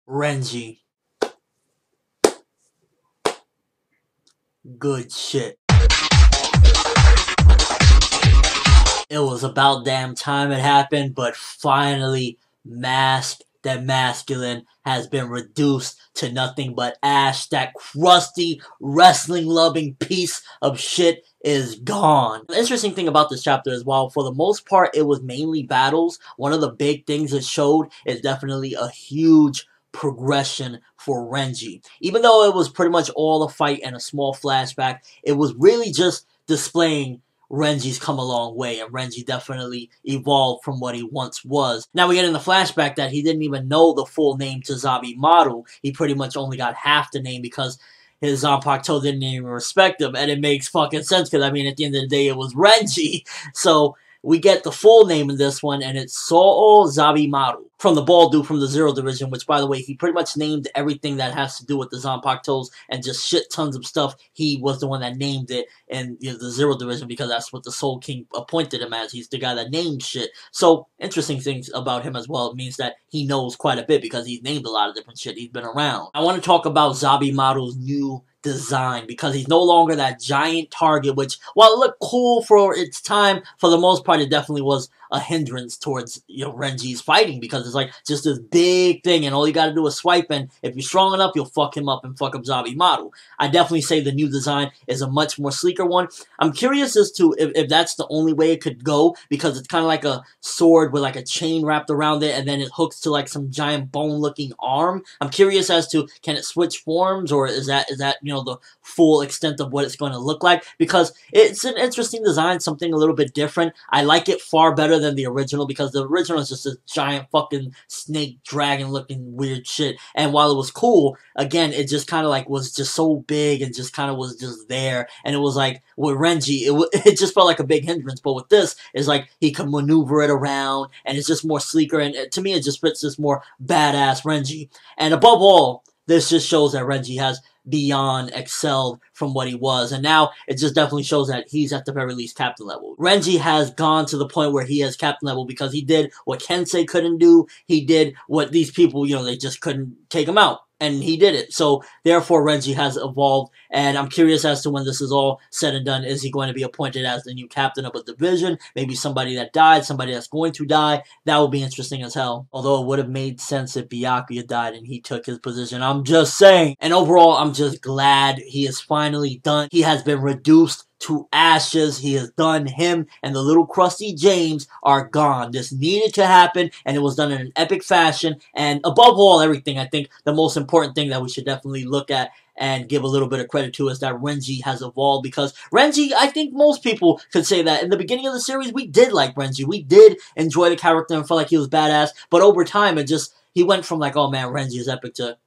Renji. Good shit. It was about damn time it happened, but finally, Mask, that masculine, has been reduced to nothing but ash. That crusty, wrestling-loving piece of shit is gone. The interesting thing about this chapter is, while for the most part it was mainly battles, one of the big things it showed is definitely a huge progression for Renji. Even though it was pretty much all a fight and a small flashback, it was really just displaying Renji's come a long way, and Renji definitely evolved from what he once was. Now we get in the flashback that he didn't even know the full name to Zabimaru. He pretty much only got half the name because his Zanpakuto didn't even respect him, and it makes fucking sense because, I mean, at the end of the day, it was Renji. So we get the full name in this one, and it's Soo Zabimaru, from the bald dude from the Zero Division, which, by the way, he pretty much named everything that has to do with the Zanpakutos and just shit tons of stuff. He was the one that named it in the Zero Division because that's what the Soul King appointed him as. He's the guy that named shit. So, interesting things about him as well. It means that he knows quite a bit because he's named a lot of different shit. He's been around. I want to talk about Zabimaru's new design because he's no longer that giant target, which, while it looked cool for its time, for the most part it definitely was a hindrance towards, Renji's fighting, because it's like just this big thing and all you gotta do is swipe, and if you're strong enough you'll fuck him up and fuck up Zabimaru. I definitely say the new design is a much more sleeker one. I'm curious as to if that's the only way it could go, because it's kind of like a sword with like a chain wrapped around it and then it hooks to like some giant bone looking arm. I'm curious as to, can it switch forms, or is that the full extent of what it's going to look like, because it's an interesting design, something a little bit different. I like it far better than the original, because the original is just a giant fucking snake dragon looking weird shit, and while it was cool, again, it just kind of like was just so big and just kind of was just there, and it was like with Renji, it just felt like a big hindrance, but with this, it's like he can maneuver it around, and it's just more sleeker, and to me, it just fits this more badass Renji. And above all, this just shows that Renji has beyond excelled from what he was, and now it just definitely shows that he's at the very least captain level. Renji has gone to the point where he is captain level because he did what Kensei couldn't do. He did what these people, they just couldn't take him out, and he did it. So therefore Renji has evolved, and I'm curious as to when this is all said and done, is he going to be appointed as the new captain of a division? Maybe somebody that died, somebody that's going to die. That would be interesting as hell. Although it would have made sense if Byakuya died and he took his position. I'm just saying. And overall, I'm just glad he is finally done. He has been reduced to ashes. He is done. Him and the little crusty James are gone. This needed to happen, and it was done in an epic fashion. And above all, everything, I think the most important thing that we should definitely look at and give a little bit of credit to is that Renji has evolved, because Renji, I think most people could say that in the beginning of the series, we did like Renji. We did enjoy the character and felt like he was badass, but over time, he went from like, oh man, Renji is epic, to,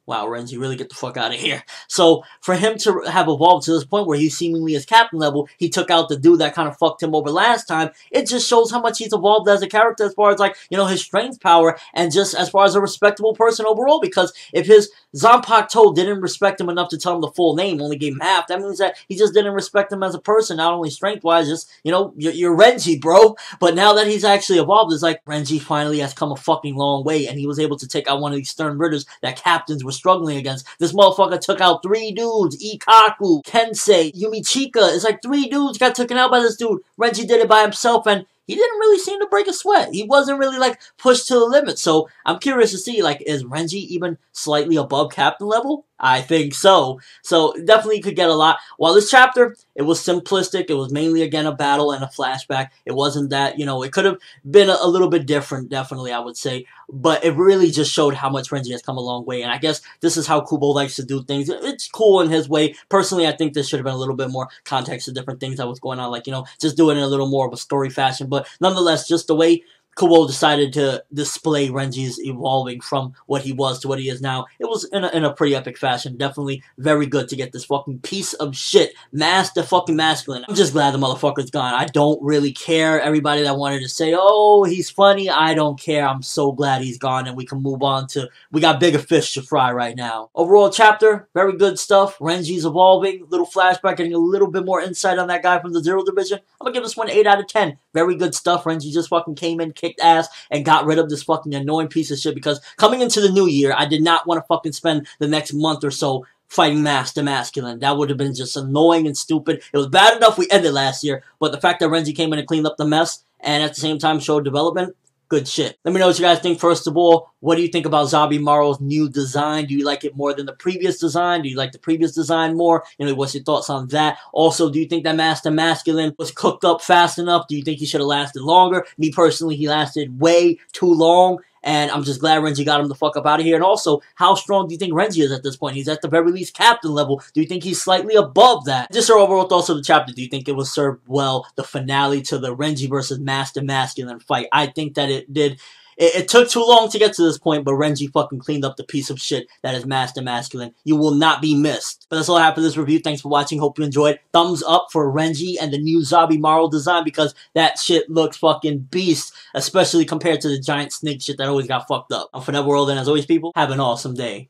wow, Renji, really get the fuck out of here. So, for him to have evolved to this point where he seemingly is captain level, he took out the dude that kind of fucked him over last time, it just shows how much he's evolved as a character as far as, like, his strength power, and just as far as a respectable person overall, because if his Zanpakuto didn't respect him enough to tell him the full name, only gave him half, that means that he just didn't respect him as a person, not only strength-wise, just, you're Renji, bro. But now that he's actually evolved, it's like, Renji finally has come a fucking long way, and he was able to take out one of these stern ridders that captains were struggling against. This motherfucker took out 3 dudes: Ikaku, Kensei, Yumichika. It's like 3 dudes got taken out by this dude. Renji did it by himself, and he didn't really seem to break a sweat. He wasn't really, like, pushed to the limit. So, I'm curious to see, like, is Renji even slightly above captain level? I think so. So, definitely could get a lot. While this chapter, it was simplistic. It was mainly, again, a battle and a flashback. It wasn't that, it could have been a little bit different, definitely, I would say. But it really just showed how much Renji has come a long way. And I guess this is how Kubo likes to do things. It's cool in his way. Personally, I think there should have been a little bit more context to different things that was going on. Like, just do it in a little more of a story fashion. But nonetheless, just the way Kubo decided to display Renji's evolving from what he was to what he is now, it was in a pretty epic fashion. Definitely very good to get this fucking piece of shit, the fucking masculine. I'm just glad the motherfucker's gone. I don't really care. Everybody that wanted to say, oh, he's funny, I don't care. I'm so glad he's gone, and we can move on to, we got bigger fish to fry right now. Overall chapter, very good stuff. Renji's evolving, little flashback, getting a little bit more insight on that guy from the Zero Division. I'm gonna give this one 8 out of 10. Very good stuff. Renji just fucking came in, kicked ass and got rid of this fucking annoying piece of shit, because coming into the new year, I did not want to fucking spend the next month or so fighting Master Masculine. That would have been just annoying and stupid. It was bad enough we ended last year, but the fact that Renji came in and cleaned up the mess and at the same time showed development, good shit. Let me know what you guys think. First of all, what do you think about Zabimaru's new design? Do you like it more than the previous design? Do you like the previous design more? You know, what's your thoughts on that? Also, do you think that Master Masculine was cooked up fast enough? Do you think he should have lasted longer? Me personally, he lasted way too long. And I'm just glad Renji got him the fuck up out of here. And also, how strong do you think Renji is at this point? He's at the very least captain level. Do you think he's slightly above that? Just your overall thoughts of the chapter. Do you think it was served well, the finale to the Renji versus Master Masculine fight? I think that it did. It took too long to get to this point, but Renji fucking cleaned up the piece of shit that is Master Masculine. You will not be missed. But that's all I have for this review. Thanks for watching. Hope you enjoyed. Thumbs up for Renji and the new Zabimaru design, because that shit looks fucking beast, especially compared to the giant snake shit that always got fucked up. I'm ForneverWorld, and as always, people, have an awesome day.